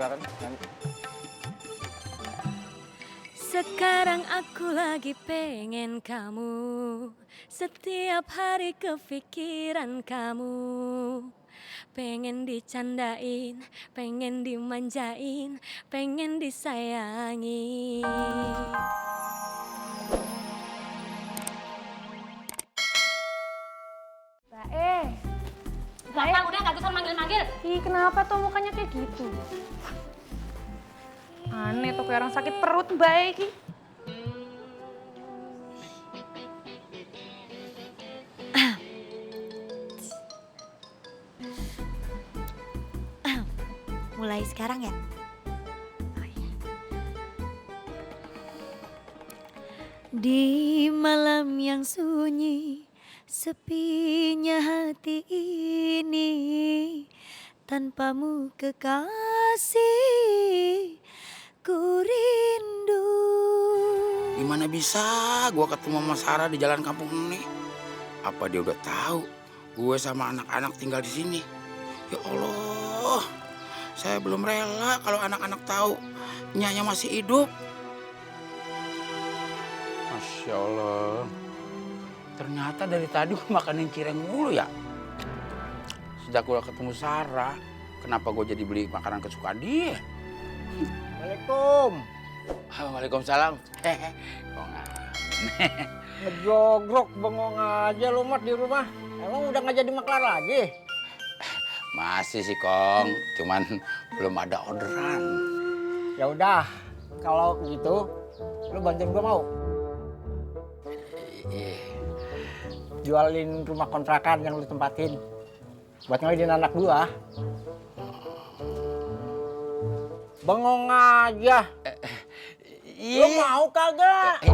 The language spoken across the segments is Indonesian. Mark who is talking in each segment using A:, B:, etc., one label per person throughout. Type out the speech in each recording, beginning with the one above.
A: silakan.
B: Sekarang aku lagi pengen kamu, setiap hari kepikiran kamu. Pengen dicandain, pengen dimanjain, pengen disayangi.
C: Bapak udah gak usah manggil-manggil.
D: Ih, kenapa tuh mukanya kayak gitu? Aneh tuh kayak orang sakit perut, Mbak Eki.
B: Mulai sekarang ya? Di malam yang sunyi, sepinya hati ini, tanpamu kekasih, ku rindu.
E: Gimana bisa gua ketemu sama Sarah di jalan kampung ini? Apa dia udah tahu gue sama anak-anak tinggal di sini? Ya Allah, saya belum rela kalau anak-anak tahu Nyanya masih hidup. Masya Allah, ternyata dari tadi gue makanin cireng mulu ya. Sejak gue ketemu Sarah, kenapa gue jadi beli makanan kesukaan dia?
A: Assalamualaikum.
E: Waalaikumsalam.
A: Ngejogrok bengong aja lu Mat di rumah. Emang udah nggak jadi maklar lagi?
E: Masih sih Kong, cuman belum ada orderan.
A: Ya udah, kalau gitu lu bantuin gua mau? Jualin rumah kontrakan yang lu tempatin buat ngelidiin anak gua. Bengong aja. Lu mau kagak?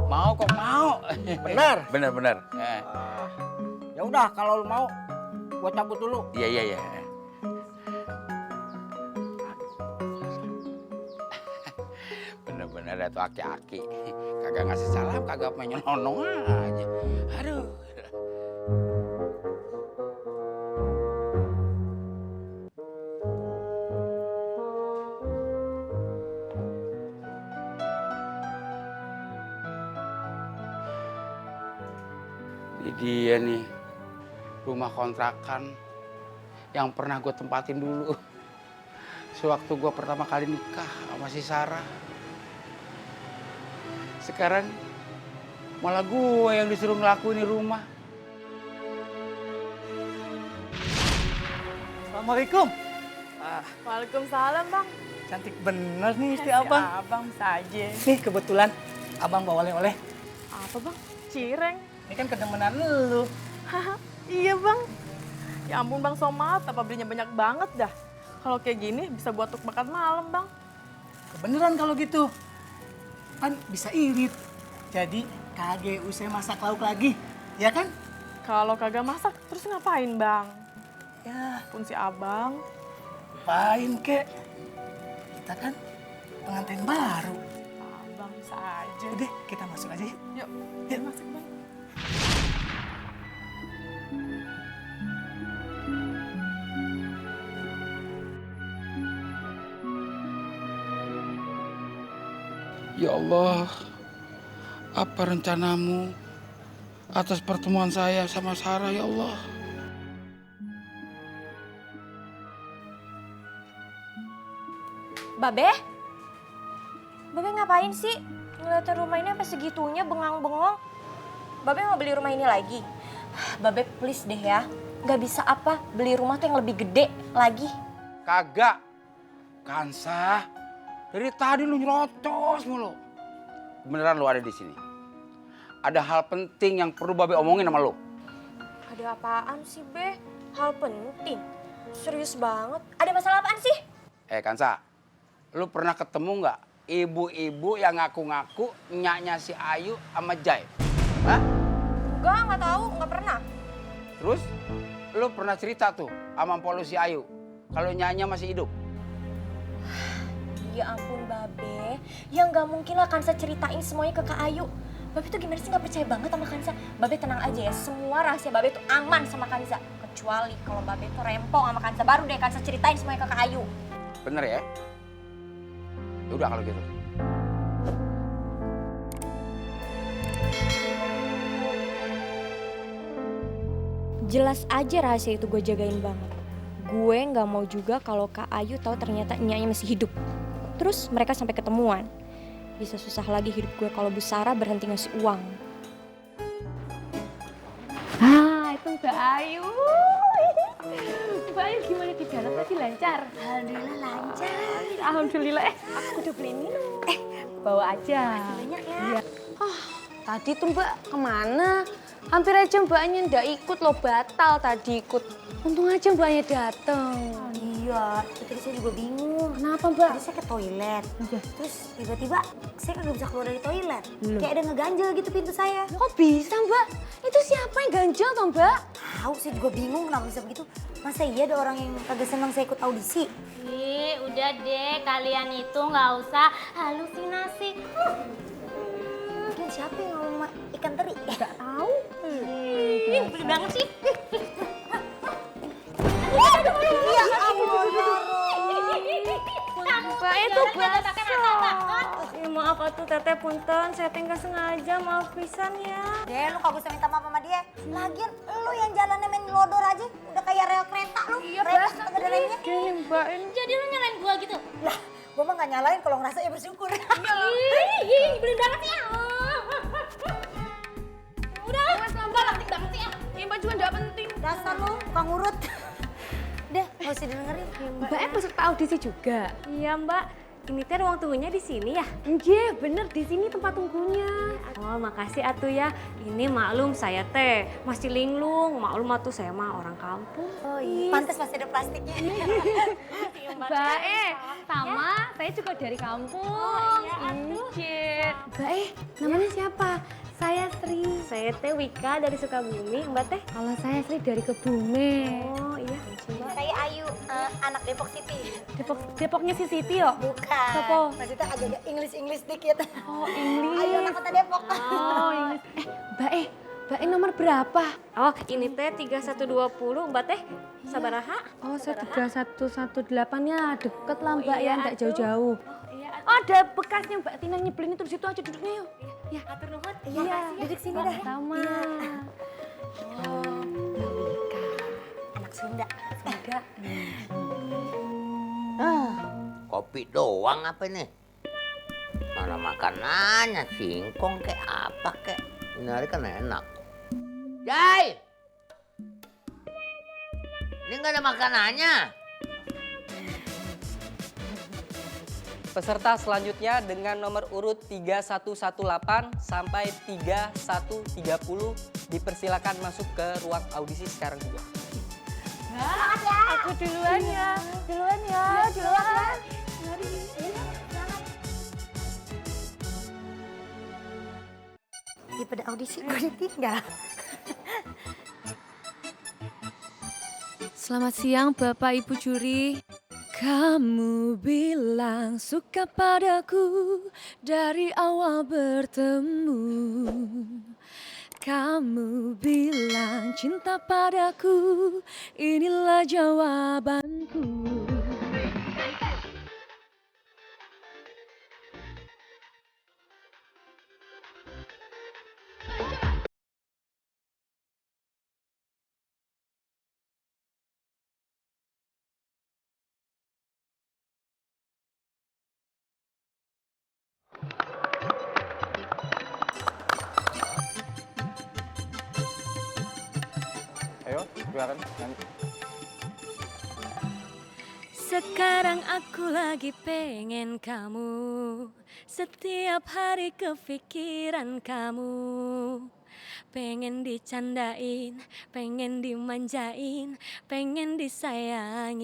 E: Mau kok mau.
A: Bener?
E: Bener.
A: Ya udah, kalau lu mau gua cabut dulu.
E: Iya. Bener-bener ada tuh aki-aki. Kagak ngasih salam, kagak menyelonong aja. Aduh. Ini dia nih, rumah kontrakan yang pernah gue tempatin dulu. Sewaktu gue pertama kali nikah sama si Sarah. Sekarang malah gue yang disuruh ngelakuin di rumah.
A: Assalamualaikum.
D: Waalaikumsalam, Bang.
A: Cantik bener nih istri
D: Si
A: abang.
D: Abang saja.
A: Nih kebetulan abang bawa oleh-oleh.
D: Apa, Bang? Cireng.
A: Ini kan kedemenan lu.
D: Iya, Bang. Ya ampun, Bang Somad, apa belinya banyak banget dah. Kalau kayak gini bisa buat untuk makan malam, Bang.
A: Kebeneran kalau gitu. Kan bisa irit. Jadi kagak usah masak lauk lagi. Ya kan?
D: Kalau kagak masak, terus ngapain, Bang?
A: Ya,
D: Pun si Abang.
A: ngapain kek? Kita kan pengantin baru.
D: Abang saja.
A: Udah, kita masuk aja yuk.
D: Yuk,
A: Yuk.
D: masuk, Bang.
E: Ya Allah, apa rencanamu atas pertemuan saya sama Sarah ya Allah?
C: Babe? Babe ngapain sih? Ngeliatin rumah ini sampai segitunya bengang-bengong. Babe mau beli rumah ini lagi? Babe please deh ya. Gak bisa apa beli rumah tuh yang lebih gede lagi.
E: Kagak. Kansa, dari tadi lu nyerocos mulu. Beneran lu ada di sini. Ada hal penting yang perlu Babe omongin sama lu.
C: Ada apaan sih, Be? Hal penting? Serius banget. Ada masalah apaan sih?
E: Kansa, lu pernah ketemu nggak ibu-ibu yang ngaku-ngaku nyaknya si Ayu sama Jai? Hah?
C: Nggak tahu, nggak pernah.
E: Terus, lu pernah cerita tuh sama mpok lu si Ayu kalau nyaknya masih hidup?
C: Ya ampun, Babe. Ya nggak mungkin lah Kansa ceritain semuanya ke Kak Ayu. Babe tuh gimana sih nggak percaya banget sama Kansa? Babe tenang aja ya, semua rahasia Babe tuh aman sama Kansa. Kecuali kalau Babe tuh rempong sama Kansa, baru deh Kansa ceritain semuanya ke Kak Ayu.
E: Bener ya? Udah kalau gitu.
C: Jelas aja rahasia itu gue jagain banget. Gue nggak mau juga kalau Kak Ayu tahu ternyata nyanya masih hidup. Terus mereka sampai ketemuan. Bisa susah lagi hidup gue kalau Bu Sarah berhenti ngasih uang.
F: Ah, itu Mbak Ayu. Mbak Ayu gimana di dalam tadi lancar?
B: Alhamdulillah lancar.
F: Alhamdulillah. Aku udah beliin minum. Bawa aja.
B: Banyak ya.
D: Tadi tuh Mbak kemana? Hampir aja Mbaknya ndak ikut loh, batal tadi ikut. Untung aja Mbaknya dateng.
B: Iya, itu saya juga bingung.
D: Kenapa Mbak?
B: Tadi saya ke toilet, terus tiba-tiba saya kagak bisa keluar dari toilet. Kayak ada ngeganjel gitu pintu saya.
D: Kok bisa Mbak? Itu siapa yang ganjel toh Mbak?
B: Tahu, saya juga bingung kenapa bisa begitu. Masa iya ada orang yang kagak senang saya ikut audisi?
G: Ih, udah deh, kalian itu nggak usah halusinasi.
B: Mungkin siapa yang ngomong sama ikan teri?
D: Nggak tahu.
G: Ih, bener banget sih.
B: Iya ampun,
C: Mbak itu Ya, maaf atuh Teteh punten, saya teh nggak sengaja, maaf pisan ya.
B: Deh, lu kagak usah minta maaf sama dia. Lagian lu yang jalannya main lodor aja, udah kayak rel kereta lu. Iya, kagak ada remnya.
C: Gini Mbak,
G: Jadi lu nyalain gua gitu?
B: Lah, gua mah gak nyalain kalau ngerasa ya bersyukur.
G: Ih, bener banget sih ya. Udah, nggak penting banget sih ya.
D: Ini Mbak juga nggak penting.
B: Dasar lu, tukang urut. Deh, gak usah didengerin.
D: Mbak peserta audisi juga.
C: Iya Mbak, ini teh ruang tunggunya di sini ya?
D: Iya, bener di sini tempat tunggunya.
C: Oh makasih atuh ya, ini maklum saya teh masih linglung, maklum atuh saya mah orang kampung.
B: Oh iya, pantes masih ada plastiknya.
F: Mbak sama saya juga dari kampung. Iya.
D: Mbak namanya siapa? Saya Sri.
C: Saya teh Wika dari Sukabumi, Mbak teh.
D: Kalau saya Sri dari Kebumen.
C: Oh iya,
B: Saya Ayu, anak Depok City.
D: Depoknya si Siti yo.
B: Bukan.
D: Siapa?
B: Maksudnya agak English dikit.
D: Oh, English.
B: Ayu anak kota Depok.
D: Oh, English. Mbak nomor berapa?
C: Oh ini teh 3120, Mbak teh sabaraha?
D: Oh, saya 3118-nya deket lah Mbak
C: iya,
D: ya, enggak
C: atuh.
D: jauh-jauh.
C: Iya,
D: Oh, ada bekasnya Mbak Tina nyebelin itu di situ aja duduknya yuk.
C: ya atur nuhun.
B: Iya, duduk sini dah.
D: Sama.
B: Oh, Mbak Wika, anak Sunda. Sunda.
H: Kopi doang apa nih? Mana makanannya, singkong kayak apa kayak. Ini hari kan enak. Jai! Ini nggak ada makanannya.
I: Peserta selanjutnya dengan nomor urut 3118 sampai 3130 dipersilakan masuk ke ruang audisi sekarang juga.
D: Aku duluan ya. Duluan ya, duluan.
B: Daripada audisi gue ditinggal.
F: Selamat siang Bapak Ibu juri. Kamu bilang suka padaku dari awal bertemu. Kamu bilang cinta padaku, inilah jawabanku.
E: Ayo, silakan.
F: Sekarang aku lagi pengen kamu. Setiap hari kepikiran kamu. Pengen dicandain, pengen dimanjain, pengen disayangin.